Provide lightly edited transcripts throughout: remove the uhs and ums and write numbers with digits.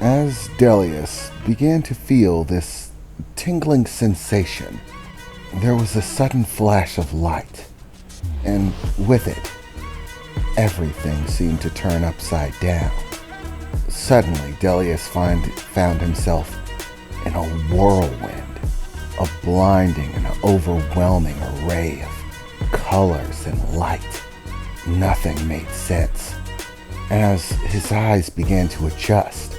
As Delius began to feel this tingling sensation, there was a sudden flash of light, and with it, everything seemed to turn upside down. Suddenly, Delius found himself in a whirlwind, a blinding and overwhelming array of colors and light. Nothing made sense. As his eyes began to adjust,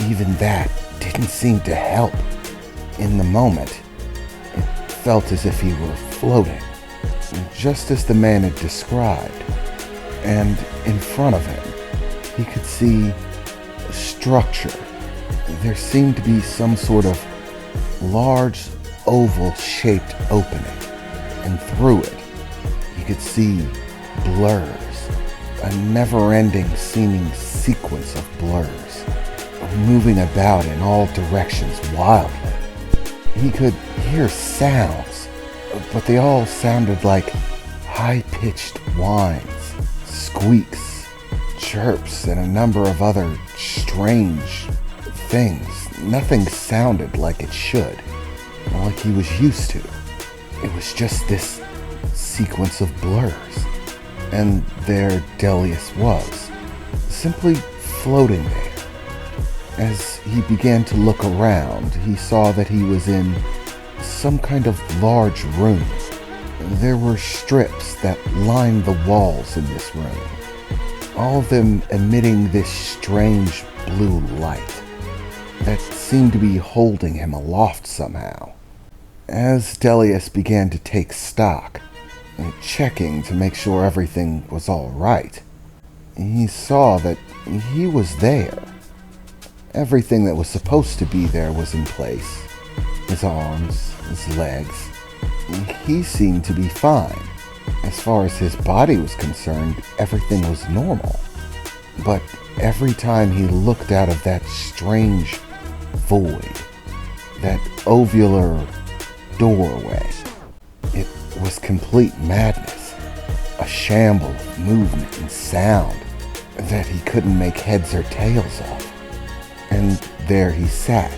even that didn't seem to help. In the moment, it felt as if he were floating, just as the man had described. And in front of him, he could see a structure. There seemed to be some sort of large oval-shaped opening, and through it, he could see blurs, a never-ending seeming sequence of blurs, moving about in all directions wildly. He could hear sounds, but they all sounded like high-pitched whines, squeaks, chirps, and a number of other strange things. Nothing sounded like it should, like he was used to. It was just this sequence of blurs. And there Delius was, simply floating there. As he began to look around, he saw that he was in some kind of large room. There were strips that lined the walls in this room, all of them emitting this strange blue light that seemed to be holding him aloft somehow. As Delius began to take stock, checking to make sure everything was all right, he saw that he was there. Everything that was supposed to be there was in place. His arms, his legs. He seemed to be fine. As far as his body was concerned, everything was normal. But every time he looked out of that strange void, that ovular doorway, it was complete madness. A shamble of movement and sound that he couldn't make heads or tails of. And there he sat,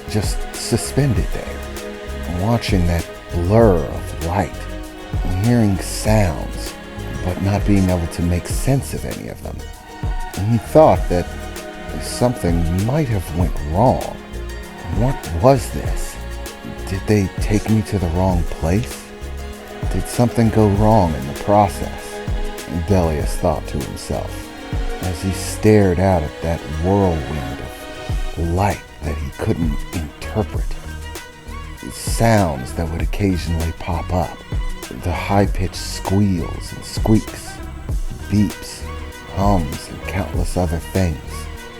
just suspended there, watching that blur of light, hearing sounds, but not being able to make sense of any of them. And he thought that something might have went wrong. What was this? Did they take me to the wrong place? Did something go wrong in the process? Delius thought to himself, as he stared out at that whirlwind of light that he couldn't interpret. Sounds that would occasionally pop up, the high-pitched squeals and squeaks, beeps, hums, and countless other things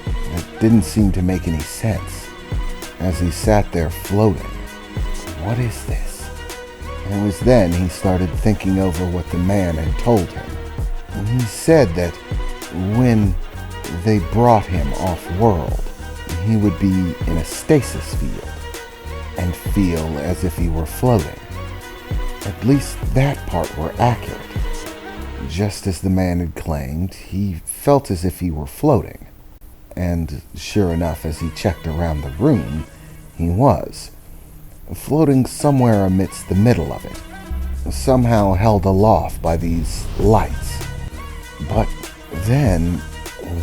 that didn't seem to make any sense. As he sat there floating, what is this? And it was then he started thinking over what the man had told him. And he said that when they brought him off-world, he would be in a stasis field and feel as if he were floating. At least that part were accurate. Just as the man had claimed, he felt as if he were floating. And sure enough, as he checked around the room, he was. Floating somewhere amidst the middle of it, somehow held aloft by these lights. But then,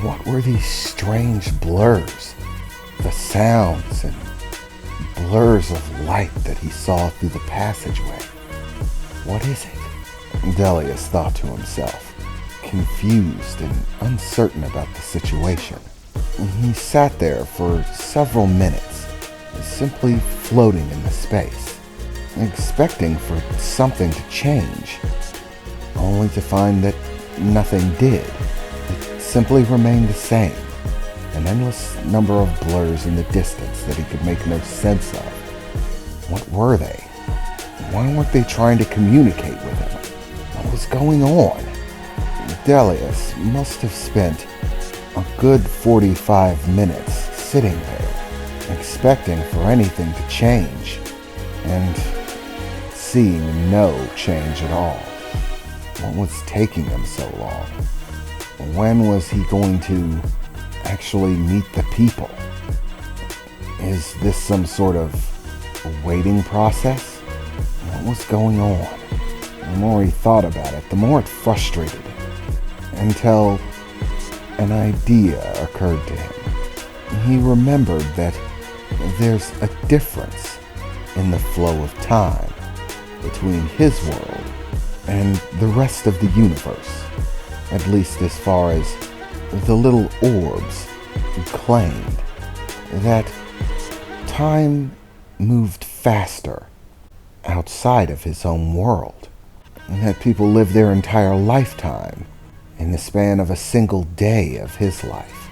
what were these strange blurs? The sounds and blurs of light that he saw through the passageway. What is it? Delius thought to himself, confused and uncertain about the situation. He sat there for several minutes, simply floating in the space, expecting for something to change, only to find that nothing did. It simply remained the same, an endless number of blurs in the distance that he could make no sense of. What were they? Why weren't they trying to communicate with him? What was going on? Delius must have spent a good 45 minutes sitting there, expecting for anything to change, and seeing no change at all. What was taking him so long? When was he going to actually meet the people. Is this some sort of waiting process? What was going on? The more he thought about it, the more it frustrated him, until an idea occurred to him. He remembered that there's a difference in the flow of time between his world and the rest of the universe, at least as far as the little orbs claimed that time moved faster outside of his own world, and that people live their entire lifetime in the span of a single day of his life.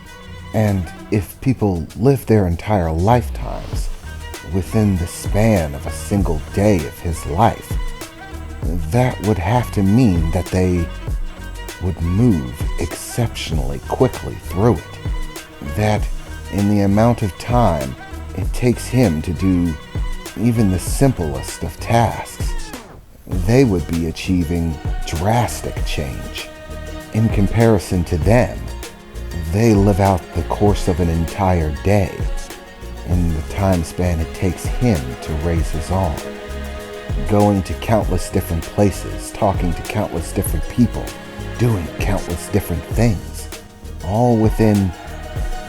And if people live their entire lifetimes within the span of a single day of his life, that would have to mean that they would move exceptionally quickly through it. That in the amount of time it takes him to do even the simplest of tasks, they would be achieving drastic change. In comparison to them, they live out the course of an entire day in the time span it takes him to raise his arm, going to countless different places, talking to countless different people, doing countless different things, all within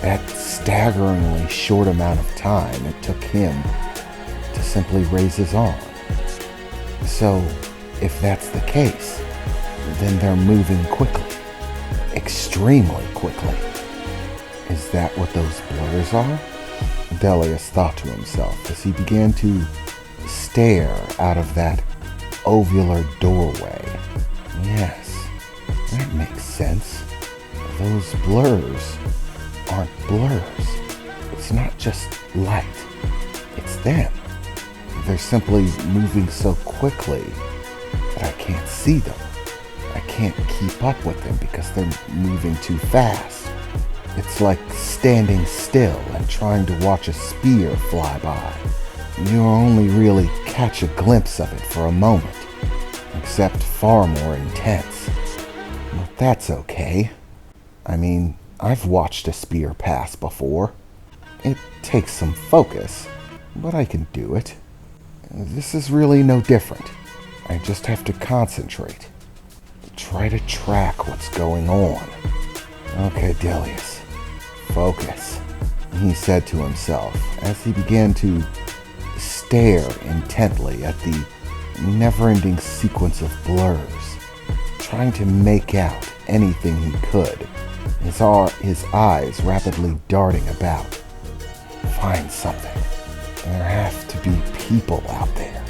that staggeringly short amount of time it took him to simply raise his arm. So, if that's the case, then they're moving quickly, extremely quickly. Is that what those blurs are? Delius thought to himself as he began to stare out of that ovular doorway. Yes, that makes sense. Those blurs aren't blurs. It's not just light. It's them. They're simply moving so quickly that I can't see them. I can't keep up with them because they're moving too fast. It's like standing still and trying to watch a spear fly by. You only really catch a glimpse of it for a moment, except far more intense. But that's okay. I mean, I've watched a spear pass before. It takes some focus, but I can do it. This is really no different. I just have to concentrate. Try to track what's going on. Okay, Delius. Focus, he said to himself as he began to stare intently at the never-ending sequence of blurs, trying to make out anything he could, his eyes rapidly darting about. Find something. There have to be people out there,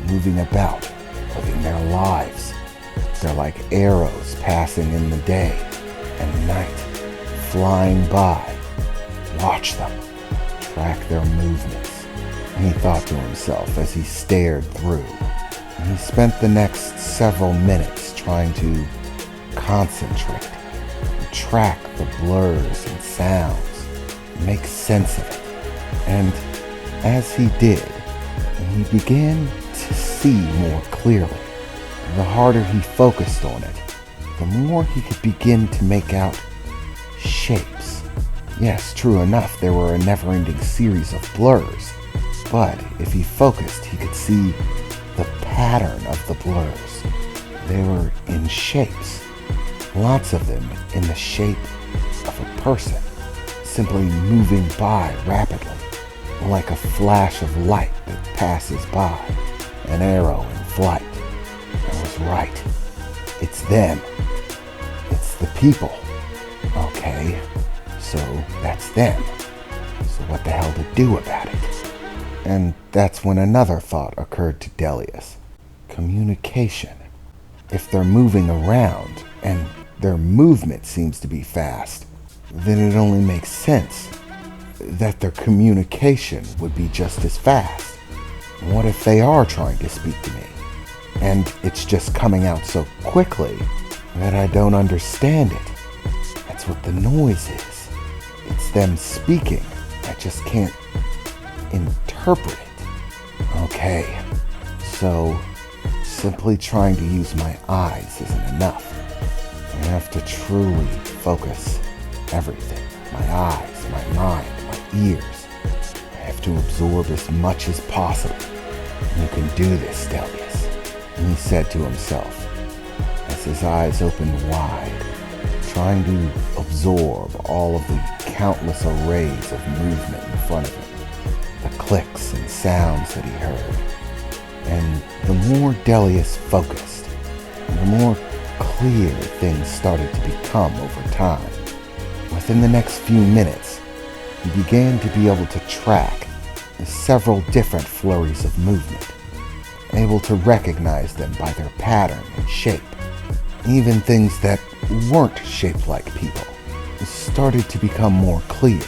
moving about, living their lives. They're like arrows passing in the day and night, flying by. Watch them, track their movements, he thought to himself as he stared through. He spent the next several minutes trying to concentrate, track the blurs and sounds, make sense of it. And as he did, he began to see more clearly. The harder he focused on it, the more he could begin to make out shapes. Yes, true enough, there were a never-ending series of blurs, but if he focused, he could see the pattern of the blurs. They were in shapes, lots of them in the shape of a person, simply moving by rapidly, like a flash of light that passes by, an arrow in flight. I was right. It's them. It's the people. Okay, so that's them. So what the hell to do about it? And that's when another thought occurred to Delius. Communication. If they're moving around, and their movement seems to be fast, then it only makes sense that their communication would be just as fast. What if they are trying to speak to me, and it's just coming out so quickly that I don't understand it? That's what the noise is. It's them speaking. I just can't interpret it. Okay, so simply trying to use my eyes isn't enough. I have to truly focus everything. my eyes, my mind, my ears. I have to absorb as much as possible. You can do this, Delius, he said to himself, as his eyes opened wide, trying to absorb all of the countless arrays of movement in front of him, the clicks and sounds that he heard. And the more Delius focused, the more clear things started to become over time. Within the next few minutes, he began to be able to track several different flurries of movement, able to recognize them by their pattern and shape. Even things that weren't shaped like people started to become more clear,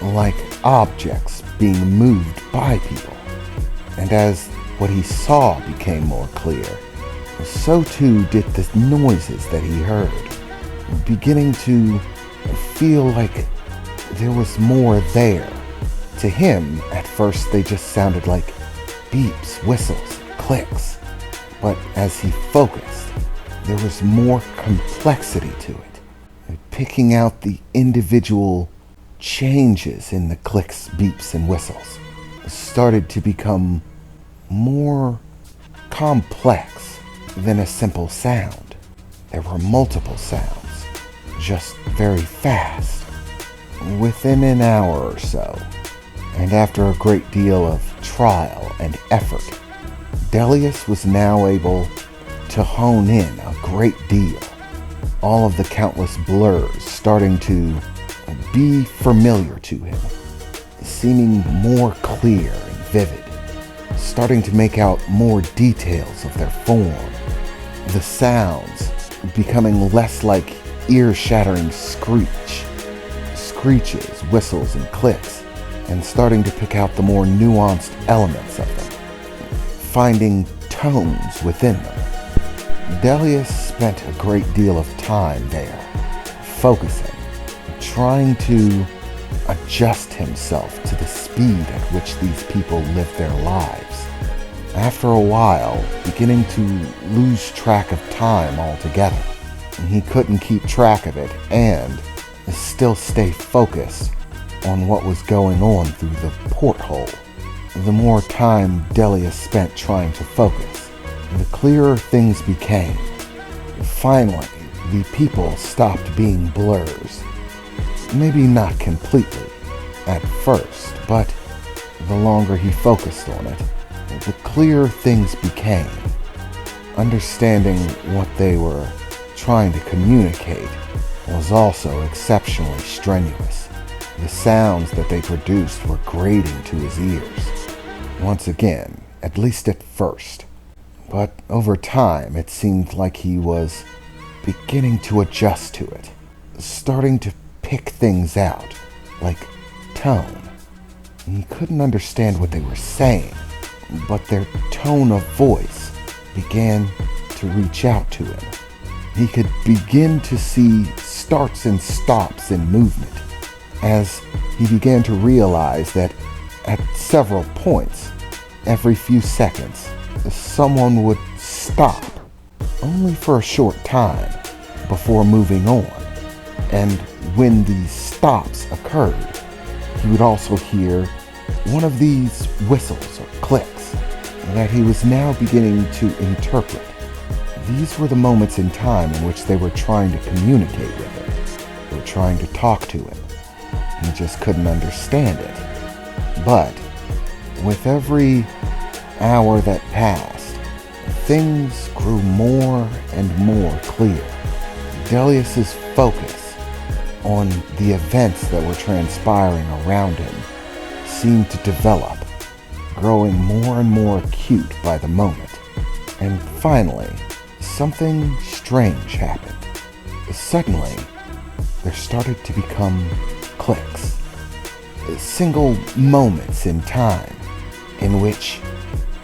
like objects being moved by people. And as what he saw became more clear, so too did the noises that he heard, beginning to feel like there was more there. To him, at first, they just sounded like beeps, whistles, clicks. But as he focused, there was more complexity to it, picking out the individual changes in the clicks, beeps, and whistles started to become more complex than a simple sound. There were multiple sounds, just very fast. Within an hour or so, and after a great deal of trial and effort, Delius was now able to hone in a great deal. All of the countless blurs starting to be familiar to him, seeming more clear and vivid, starting to make out more details of their form. The sounds becoming less like ear-shattering screeches, whistles, and clicks, and starting to pick out the more nuanced elements of them, finding tones within them. Delius spent a great deal of time there, focusing, trying to adjust himself to the speed at which these people lived their lives. After a while, beginning to lose track of time altogether. He couldn't keep track of it and still stay focused on what was going on through the porthole. The more time Delius spent trying to focus, the clearer things became. Finally, the people stopped being blurs. Maybe not completely at first, but the longer he focused on it, the clearer things became. Understanding what they were trying to communicate was also exceptionally strenuous. The sounds that they produced were grating to his ears. Once again, at least at first. But over time, it seemed like he was beginning to adjust to it, starting to pick things out, like tone. He couldn't understand what they were saying, but their tone of voice began to reach out to him. He could begin to see starts and stops in movement, as he began to realize that at several points, every few seconds, someone would stop, only for a short time, before moving on. And when these stops occurred, he would also hear one of these whistles or clicks that he was now beginning to interpret. These were the moments in time in which they were trying to communicate with him. They were trying to talk to him. He just couldn't understand it. But with every hour that passed, things grew more and more clear. Delius's focus on the events that were transpiring around him seemed to develop, growing more and more acute by the moment. And finally, something strange happened. Suddenly, there started to become clicks, single moments in time in which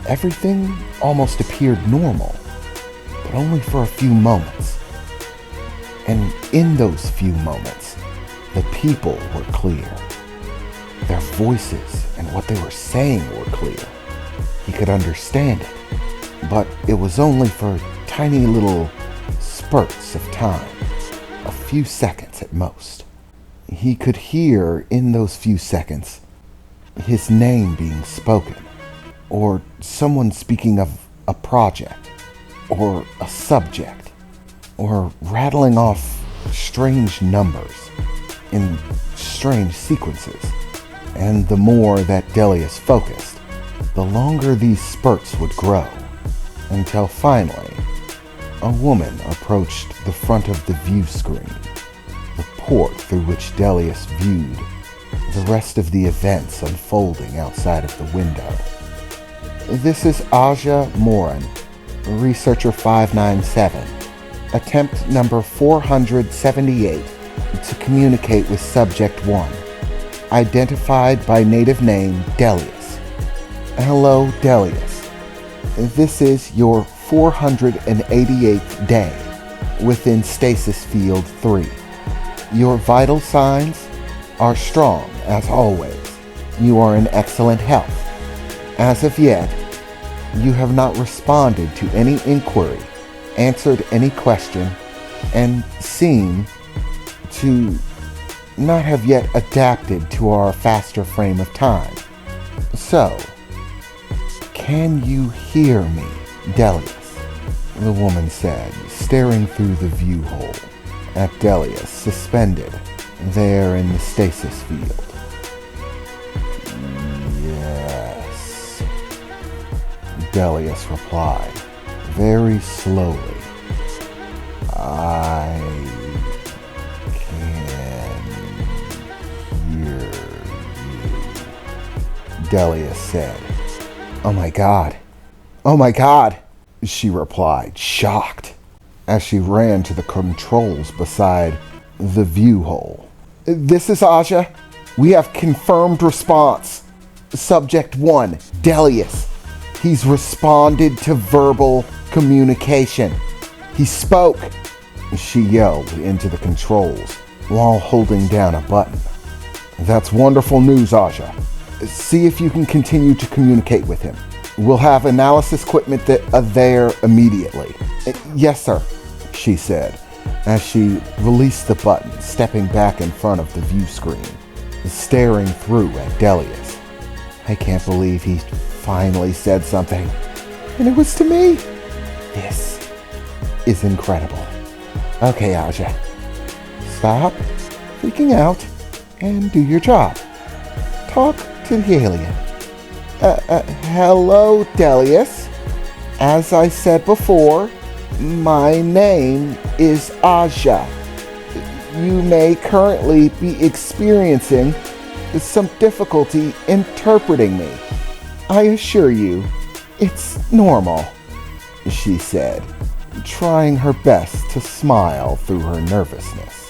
everything almost appeared normal, but only for a few moments. And in those few moments, the people were clear. Their voices and what they were saying were clear. He could understand it, but it was only for tiny little spurts of time, a few seconds at most. He could hear in those few seconds his name being spoken, or someone speaking of a project, or a subject, or rattling off strange numbers in strange sequences. And the more that Delius focused, the longer these spurts would grow, until finally, a woman approached the front of the view screen, the port through which Delius viewed the rest of the events unfolding outside of the window. This is Aja Morin, Researcher 597, attempt number 478 to communicate with Subject 1, identified by native name Delius. Hello, Delius. This is your 488th day within Stasis Field 3. Your vital signs are strong as always. You are in excellent health. As of yet, you have not responded to any inquiry, answered any question, and seem to not have yet adapted to our faster frame of time. So, can you hear me, Delius? The woman said, staring through the view hole at Delius suspended there in the stasis field. Yes, Delius replied, very slowly. I can hear you, Delius said. Oh my God. Oh my God, she replied, shocked, as she ran to the controls beside the view hole. This is Aja. We have confirmed response. Subject 1, Delius. He's responded to verbal communication. He spoke, she yelled into the controls while holding down a button. That's wonderful news, Aja. See if you can continue to communicate with him. We'll have analysis equipment there immediately. Yes, sir, she said, as she released the button, stepping back in front of the view screen, staring through at Delius. I can't believe he finally said something. And it was to me. This is incredible. Okay, Aja. Stop freaking out and do your job. Talk to the alien. Hello, Delius. As I said before, my name is Aja. You may currently be experiencing some difficulty interpreting me. I assure you, it's normal, she said, trying her best to smile through her nervousness.